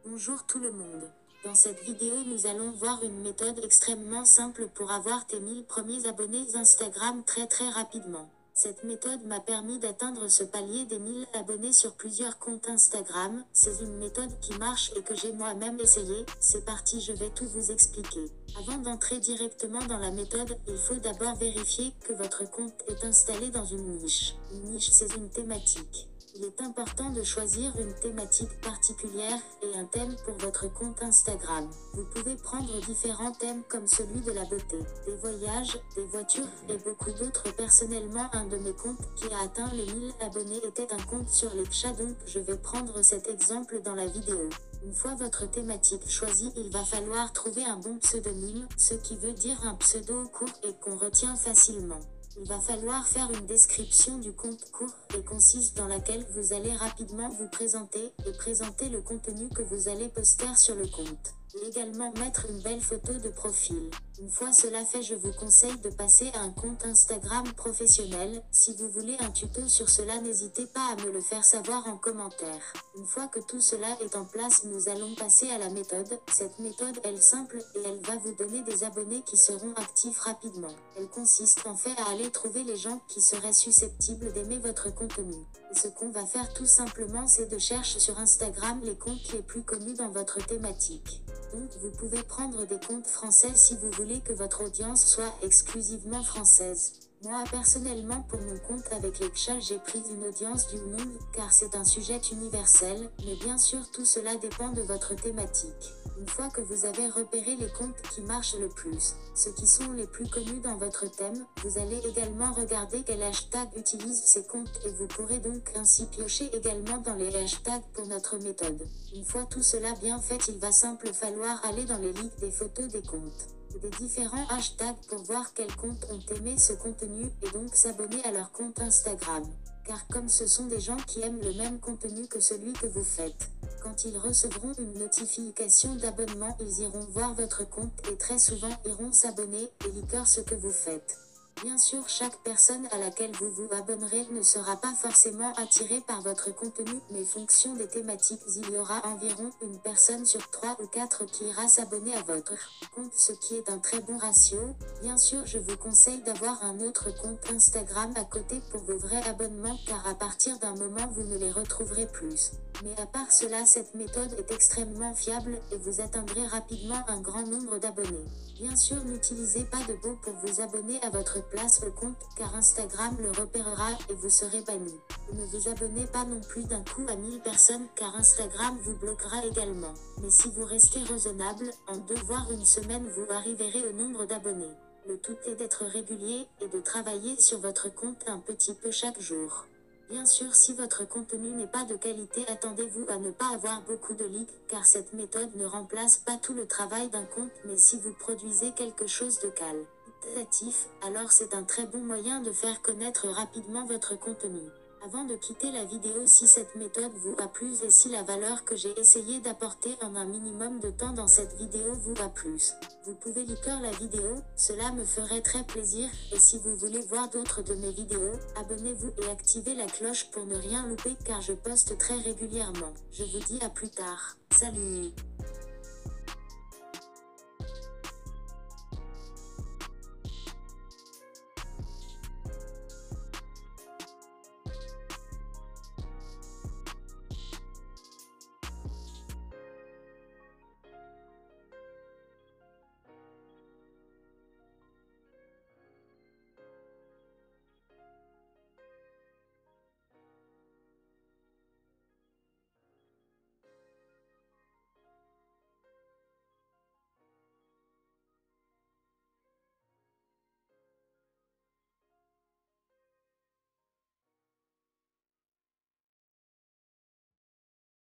Bonjour tout le monde. Dans cette vidéo, nous allons voir une méthode extrêmement simple pour avoir tes 1000 premiers abonnés Instagram très rapidement. Cette méthode m'a permis d'atteindre ce palier des 1000 abonnés sur plusieurs comptes Instagram. C'est une méthode qui marche et que j'ai moi-même essayé. C'est parti, je vais tout vous expliquer. Avant d'entrer directement dans la méthode, il faut d'abord vérifier que votre compte est installé dans une niche. Une niche, c'est une thématique. Il est important de choisir une thématique particulière et un thème pour votre compte Instagram. Vous pouvez prendre différents thèmes comme celui de la beauté, des voyages, des voitures et beaucoup d'autres. Personnellement, un de mes comptes qui a atteint les 1000 abonnés était un compte sur les chats, donc je vais prendre cet exemple dans la vidéo. Une fois votre thématique choisie, il va falloir trouver un bon pseudonyme, ce qui veut dire un pseudo court et qu'on retient facilement. Il va falloir faire une description du compte court et concise dans laquelle vous allez rapidement vous présenter et présenter le contenu que vous allez poster sur le compte. Et également mettre une belle photo de profil. Une fois cela fait, je vous conseille de passer à un compte Instagram professionnel. Si vous voulez un tuto sur cela, n'hésitez pas à me le faire savoir en commentaire. Une fois que tout cela est en place, nous allons passer à la méthode. Cette méthode est simple et elle va vous donner des abonnés qui seront actifs rapidement. Elle consiste en fait à aller trouver les gens qui seraient susceptibles d'aimer votre contenu. Et ce qu'on va faire tout simplement, c'est de chercher sur Instagram les comptes les plus connus dans votre thématique. Donc vous pouvez prendre des comptes français si vous voulez que votre audience soit exclusivement française. Moi personnellement, pour mon compte avec les chats, j'ai pris une audience du monde car c'est un sujet universel, mais bien sûr tout cela dépend de votre thématique. Une fois que vous avez repéré les comptes qui marchent le plus, ceux qui sont les plus connus dans votre thème, vous allez également regarder quel hashtag utilisent ces comptes et vous pourrez donc ainsi piocher également dans les hashtags pour notre méthode. Une fois tout cela bien fait, il va simplement falloir aller dans les ligues des photos des comptes des différents hashtags pour voir quels comptes ont aimé ce contenu et donc s'abonner à leur compte Instagram. Car comme ce sont des gens qui aiment le même contenu que celui que vous faites, quand ils recevront une notification d'abonnement, ils iront voir votre compte et très souvent iront s'abonner et liker ce que vous faites. Bien sûr, chaque personne à laquelle vous vous abonnerez ne sera pas forcément attirée par votre contenu, mais fonction des thématiques, il y aura environ une personne sur 3 ou 4 qui ira s'abonner à votre compte, ce qui est un très bon ratio. Bien sûr, je vous conseille d'avoir un autre compte Instagram à côté pour vos vrais abonnements, car à partir d'un moment, vous ne les retrouverez plus. Mais à part cela, cette méthode est extrêmement fiable et vous atteindrez rapidement un grand nombre d'abonnés. Bien sûr, n'utilisez pas de bots pour vous abonner à votre place au compte, car Instagram le repérera et vous serez banni. Ne vous abonnez pas non plus d'un coup à 1000 personnes, car Instagram vous bloquera également. Mais si vous restez raisonnable, en 2 voire une semaine vous arriverez au nombre d'abonnés. Le tout est d'être régulier et de travailler sur votre compte un petit peu chaque jour. Bien sûr, si votre contenu n'est pas de qualité, attendez-vous à ne pas avoir beaucoup de likes, car cette méthode ne remplace pas tout le travail d'un compte, mais si vous produisez quelque chose de qualitatif, alors c'est un très bon moyen de faire connaître rapidement votre contenu. Avant de quitter la vidéo, si cette méthode vous a plu et si la valeur que j'ai essayé d'apporter en un minimum de temps dans cette vidéo vous a plu, vous pouvez liker la vidéo, cela me ferait très plaisir, et si vous voulez voir d'autres de mes vidéos, abonnez-vous et activez la cloche pour ne rien louper car je poste très régulièrement. Je vous dis à plus tard. Salut!